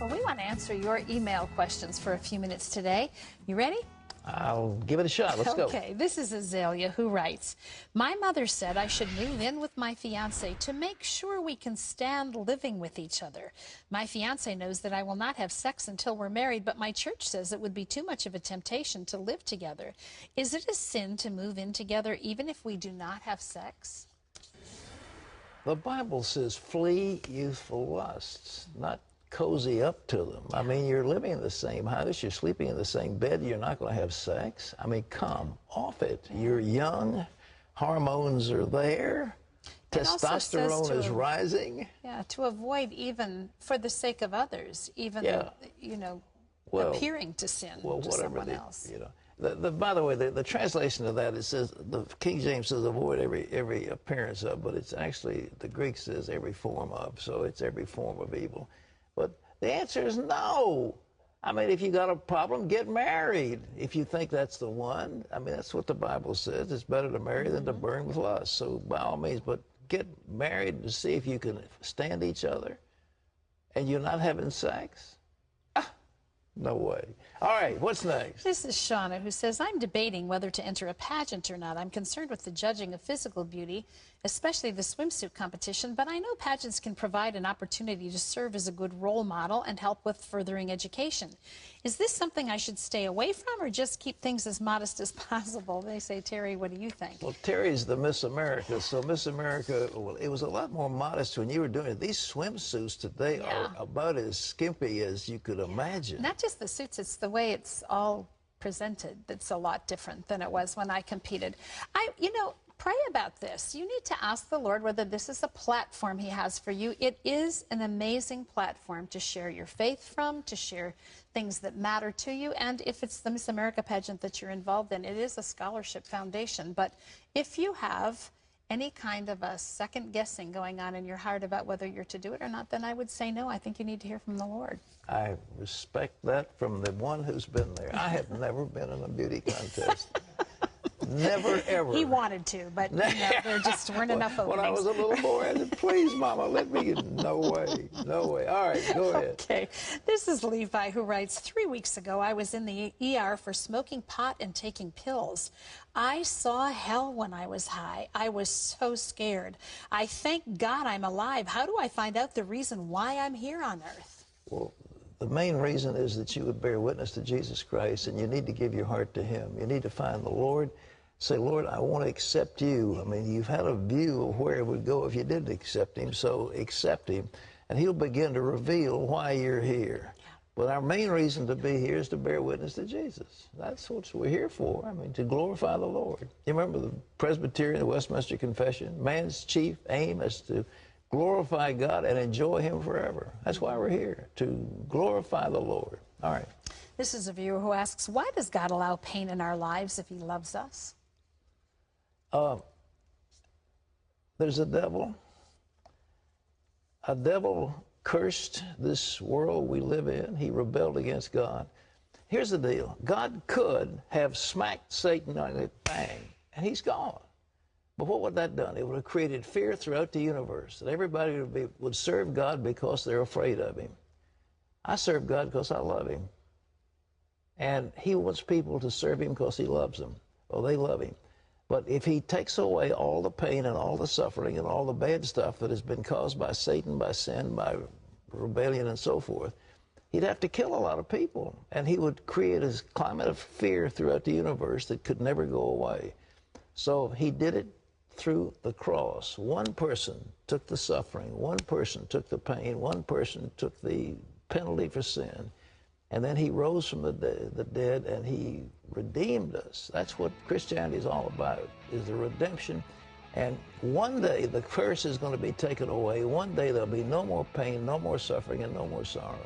Well, we want to answer your email questions for a few minutes today. You ready? I'll give it a shot. Let's go. Okay, this is Azalea who writes, my mother said I should move in with my fiance to make sure we can stand living with each other. My fiance knows that I will not have sex until we're married, but my church says it would be too much of a temptation to live together. Is it a sin to move in together even if we do not have sex? The Bible says flee youthful lusts, not cozy up to them. I mean, you're living in the same house, you're sleeping in the same bed, you're not going to have sex. I mean, come off it. You're young, hormones are there, testosterone is rising. Yeah, to avoid even, for the sake of others, even, you know, appearing to sin to someone else. You know, by the way, the translation of that, it says, the King James says avoid every appearance of, but it's actually, the Greek says every form of, so it's every form of evil. But the answer is no. I mean, if you got a problem, get married. If you think that's the one, I mean, that's what the Bible says. It's better to marry than to burn with lust. So by all means, but get married to see if you can stand each other and you're not having sex. No way. All right, what's next? This is Shauna who says, I'm debating whether to enter a pageant or not. I'm concerned with the judging of physical beauty, especially the swimsuit competition, but I know pageants can provide an opportunity to serve as a good role model and help with furthering education. Is this something I should stay away from or just keep things as modest as possible? They say, Terry, what do you think? Well, Terry's the Miss America, so Miss America, well, it was a lot more modest when you were doing it. These swimsuits today are about as skimpy as you could imagine. Not just the suits, it's the way it's all presented that's a lot different than it was when I competed. You know, pray about this. You need to ask the Lord whether this is a platform he has for you. It is an amazing platform to share your faith from, to share things that matter to you. And if it's the Miss America pageant that you're involved in, it is a scholarship foundation. But if you have any kind of a second guessing going on in your heart about whether you're to do it or not, then I would say no. I think you need to hear from the Lord. I respect that from the one who's been there. I have never been in a beauty contest. Never, ever. He wanted to, but you know, there just weren't enough openings. When I was a little boy, I said, please, Mama, let me get... No way, no way. All right, go ahead. Okay. This is Levi who writes, 3 weeks ago, I was in the ER for smoking pot and taking pills. I saw hell when I was high. I was so scared. I thank God I'm alive. How do I find out the reason why I'm here on earth? Well, the main reason is that you would bear witness to Jesus Christ, and you need to give your heart to him. You need to find the Lord. Say, Lord, I want to accept you. I mean, you've had a view of where it would go if you didn't accept him, so accept him, and he'll begin to reveal why you're here. Yeah. But our main reason to be here is to bear witness to Jesus. That's what we're here for. I mean, to glorify the Lord. You remember the Presbyterian, the Westminster Confession? Man's chief aim is to glorify God and enjoy him forever. That's why we're here, to glorify the Lord. All right. This is a viewer who asks, why does God allow pain in our lives if he loves us? There's a devil. A devil cursed this world we live in. He rebelled against God. Here's the deal. God could have smacked Satan on it, bang, and he's gone. But what would that have done? It would have created fear throughout the universe, that everybody would serve God because they're afraid of him. I serve God because I love him. And he wants people to serve him because he loves them. Well, they love him. But if he takes away all the pain and all the suffering and all the bad stuff that has been caused by Satan, by sin, by rebellion and so forth, he'd have to kill a lot of people. And he would create a climate of fear throughout the universe that could never go away. So he did it through the cross. One person took the suffering, one person took the pain, one person took the penalty for sin, and then he rose from the dead and he redeemed us. That's what Christianity is all about, is the redemption. And one day the curse is going to be taken away. One day there'll be no more pain, no more suffering, and no more sorrow.